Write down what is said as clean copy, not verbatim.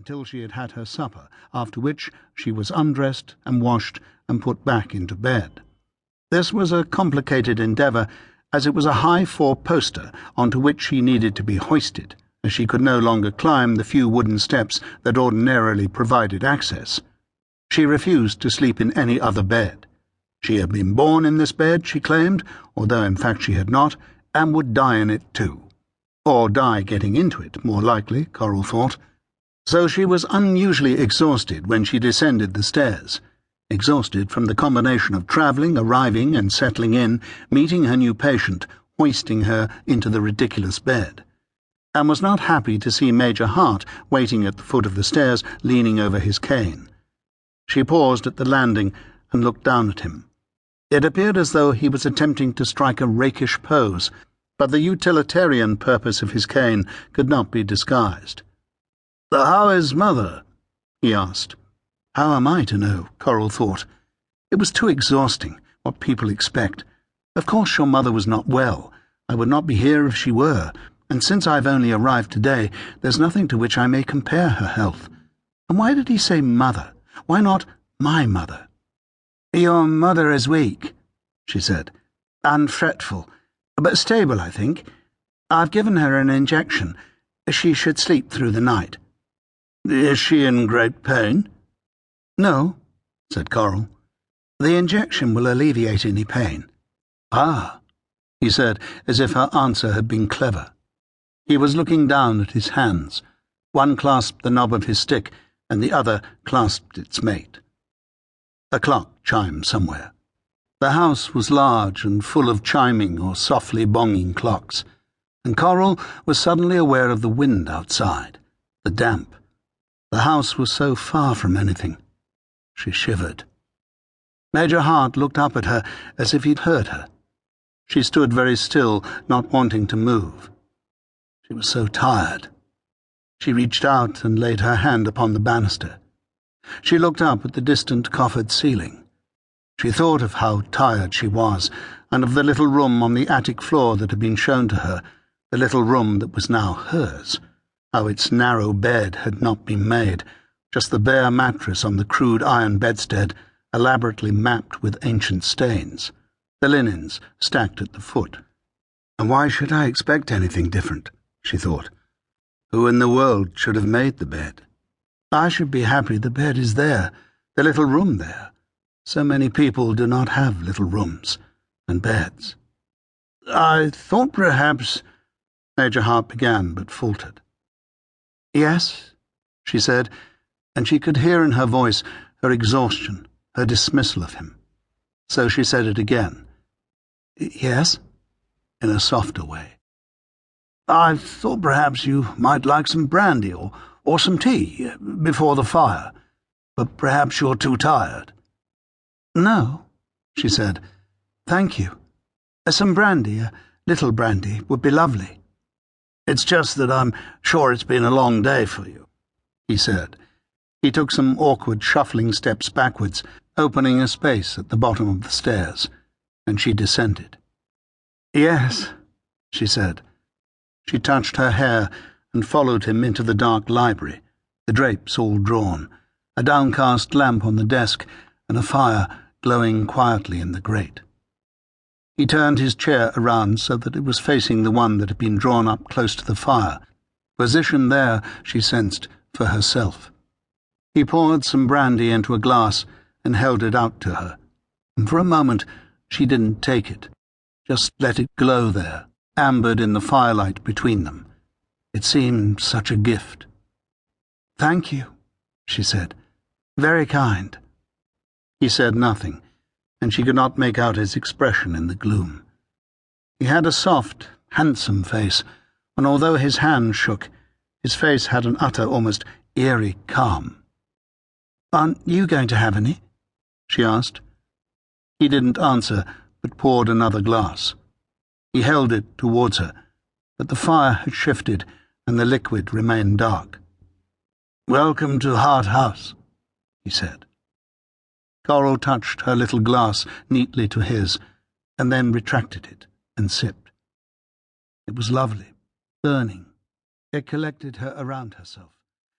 until she had had her supper, after which she was undressed and washed and put back into bed. This was a complicated endeavour, as it was a high four-poster onto which she needed to be hoisted, as she could no longer climb the few wooden steps that ordinarily provided access. She refused to sleep in any other bed. She had been born in this bed, she claimed, although in fact she had not, and would die in it too. Or die getting into it, more likely, Coral thought. So she was unusually exhausted when she descended the stairs. Exhausted from the combination of travelling, arriving and settling in, meeting her new patient, hoisting her into the ridiculous bed, and was not happy to see Major Hart waiting at the foot of the stairs, leaning over his cane. She paused at the landing and looked down at him. It appeared as though he was attempting to strike a rakish pose, but the utilitarian purpose of his cane could not be disguised. "How is Mother?" he asked. How am I to know? Coral thought. It was too exhausting, what people expect. Of course your mother was not well. I would not be here if she were, and since I've only arrived today, there's nothing to which I may compare her health. And why did he say mother? Why not my mother? "Your mother is weak," she said, "and fretful, but stable, I think. I've given her an injection. She should sleep through the night." "Is she in great pain?" "No," said Coral. "The injection will alleviate any pain." "Ah," he said, as if her answer had been clever. He was looking down at his hands. One clasped the knob of his stick, and the other clasped its mate. A clock chimed somewhere. The house was large and full of chiming or softly bonging clocks, and Coral was suddenly aware of the wind outside, the damp. The house was so far from anything. She shivered. Major Hart looked up at her as if he'd heard her. She stood very still, not wanting to move. She was so tired. She reached out and laid her hand upon the banister. She looked up at the distant coffered ceiling. She thought of how tired she was, and of the little room on the attic floor that had been shown to her, the little room that was now hers, how its narrow bed had not been made, just the bare mattress on the crude iron bedstead, elaborately mapped with ancient stains, the linens stacked at the foot. And why should I expect anything different, she thought. Who in the world should have made the bed? I should be happy the bed is there, the little room there. So many people do not have little rooms and beds. "I thought perhaps—" Major Hart began, but faltered. "Yes," she said, and she could hear in her voice her exhaustion, her dismissal of him. So she said it again. "Yes," in a softer way. "I thought perhaps you might like some brandy or some tea before the fire, but perhaps you're too tired." "No," she said. "Thank you. Some brandy, a little brandy, would be lovely." "It's just that I'm sure it's been a long day for you," he said. He took some awkward shuffling steps backwards, opening a space at the bottom of the stairs, and she descended. "Yes," she said. She touched her hair and followed him into the dark library, the drapes all drawn, a downcast lamp on the desk, and a fire glowing quietly in the grate. He turned his chair around so that it was facing the one that had been drawn up close to the fire, positioned there, she sensed, for herself. He poured some brandy into a glass and held it out to her, and for a moment she didn't take it, just let it glow there, ambered in the firelight between them. It seemed such a gift. "Thank you," she said. "Very kind." He said nothing, and she could not make out his expression in the gloom. He had a soft, handsome face, and although his hand shook, his face had an utter, almost eerie calm. "Aren't you going to have any?" she asked. He didn't answer, but poured another glass. He held it towards her, but the fire had shifted and the liquid remained dark. "Welcome to Hart House," he said. Coral touched her little glass neatly to his, and then retracted it and sipped. It was lovely, burning. It collected her around herself.